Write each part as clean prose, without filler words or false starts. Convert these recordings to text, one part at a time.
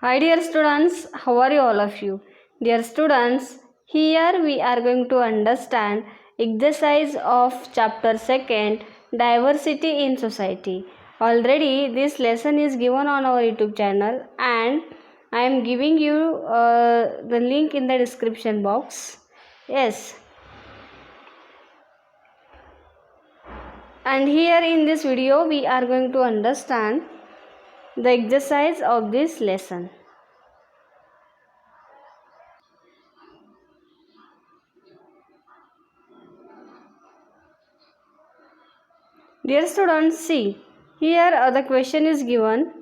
Hi dear students, how are you all of you? Dear students, here we are going to understand exercise of chapter 2nd, diversity in society. Already this lesson is given on our YouTube channel and I am giving you the link in the description box. Yes. And here in this video we are going to understand the exercise of this lesson. Dear students, see, here the question is given,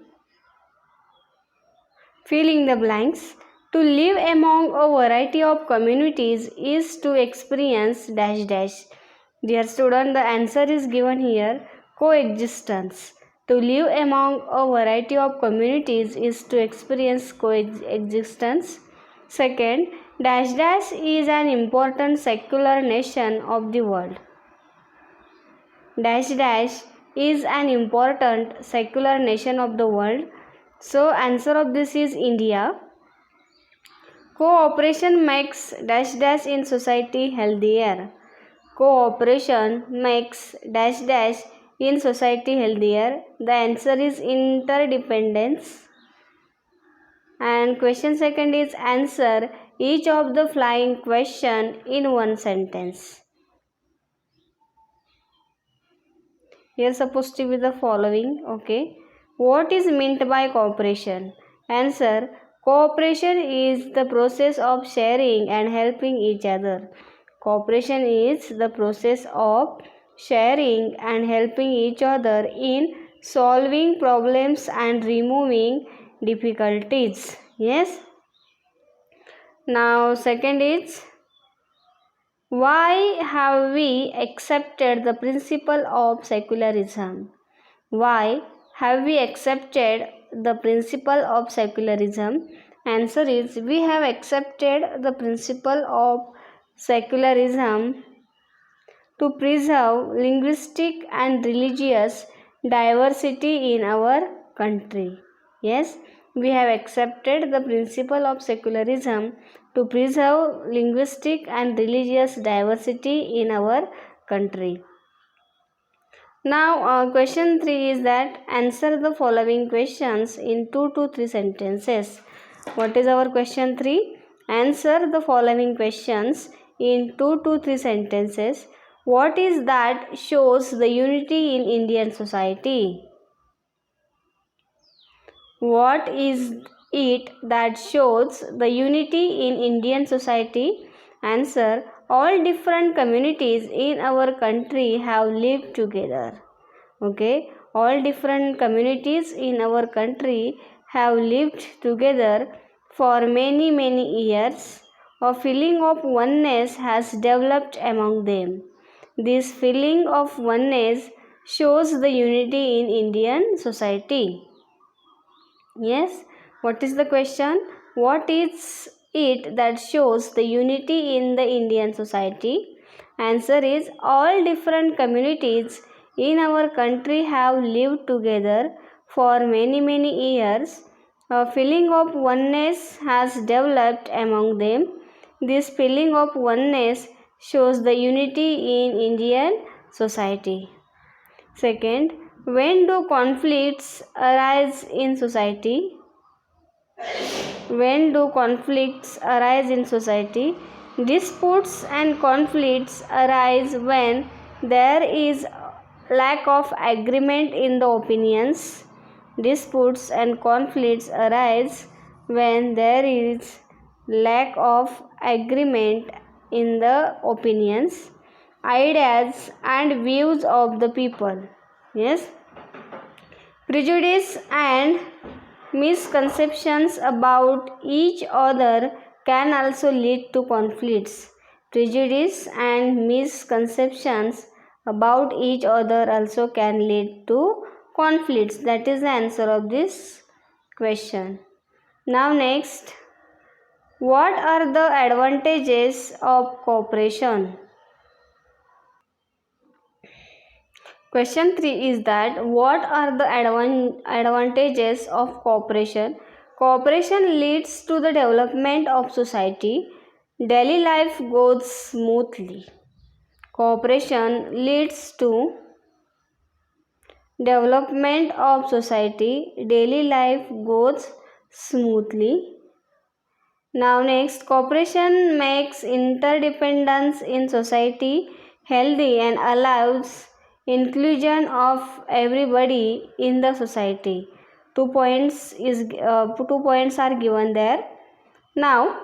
filling the blanks. To live among a variety of communities is to experience dash dash. Dear student, the answer is given here, coexistence. To live among a variety of communities is to experience coexistence. Second, dash dash is an important secular nation of the world. Dash dash is an important secular nation of the world. So answer of this is India. Cooperation makes dash dash in society healthier. Cooperation makes dash dash in society healthier. The answer is interdependence. And question second is answer each of the flying question in one sentence. Here supposed to be the following. Okay. What is meant by cooperation? Answer. Cooperation is the process of sharing and helping each other. Cooperation is the process of sharing and helping each other in solving problems and removing difficulties. Yes. Now second is, why have we accepted the principle of secularism? Why have we accepted the principle of secularism? Answer is, we have accepted the principle of secularism to preserve linguistic and religious diversity in our country. Yes, we have accepted the principle of secularism to preserve linguistic and religious diversity in our country. Now, question 3 is that answer the following questions in 2 to 3 sentences. What is our question 3? Answer the following questions in 2 to 3 sentences. What is that shows the unity in Indian society? What is it that shows the unity in Indian society? Answer. All different communities in our country have lived together. Okay. All different communities in our country have lived together for many years. A feeling of oneness has developed among them. This feeling of oneness shows the unity in Indian society. Yes, what is the question? What is it that shows the unity in the Indian society? Answer is, all different communities in our country have lived together for many years. A feeling of oneness has developed among them. This feeling of oneness shows the unity in Indian society. Second, when do conflicts arise in society? When do conflicts arise in society? Disputes and conflicts arise when there is lack of agreement in the opinions. Disputes and conflicts arise when there is lack of agreement in the opinions, ideas and views of the people. Yes. Prejudice and misconceptions about each other can also lead to conflicts. Prejudice and misconceptions about each other also can lead to conflicts. That is the answer of this question. Now next, what are the advantages of cooperation? Question 3 is that what are the advantages of cooperation? Cooperation leads to the development of society. Daily life goes smoothly. Cooperation leads to development of society. Daily life goes smoothly. Now next, cooperation makes interdependence in society healthy and allows inclusion of everybody in the society. 2 points are given there. Now,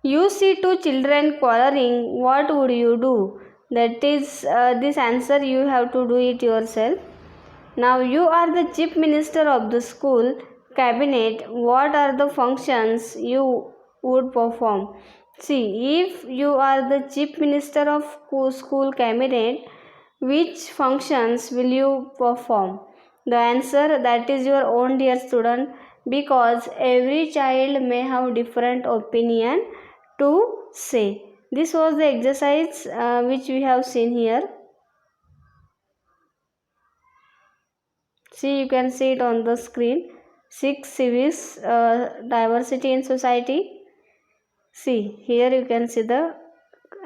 you see two children quarreling, what would you do? That is this answer, you have to do it yourself. Now you are the chief minister of the school cabinet. What are the functions you would perform? See, if you are the chief minister of school cabinet, which functions will you perform? The answer, that is your own, dear student, because every child may have different opinion to say. This was the exercise which we have seen here. See, you can see it on the screen. 6 civis, diversity in society. See, here you can see the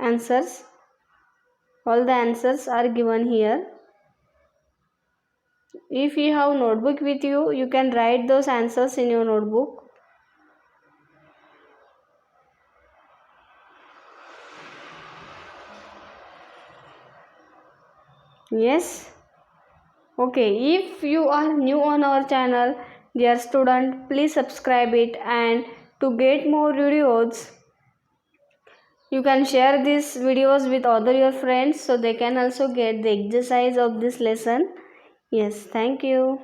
answers. All the answers are given here. If you have notebook with you, you can write those answers in your notebook. Yes. Okay, if you are new on our channel, dear student, please subscribe it, and to get more videos, you can share these videos with other your friends so they can also get the exercise of this lesson. Yes, thank you.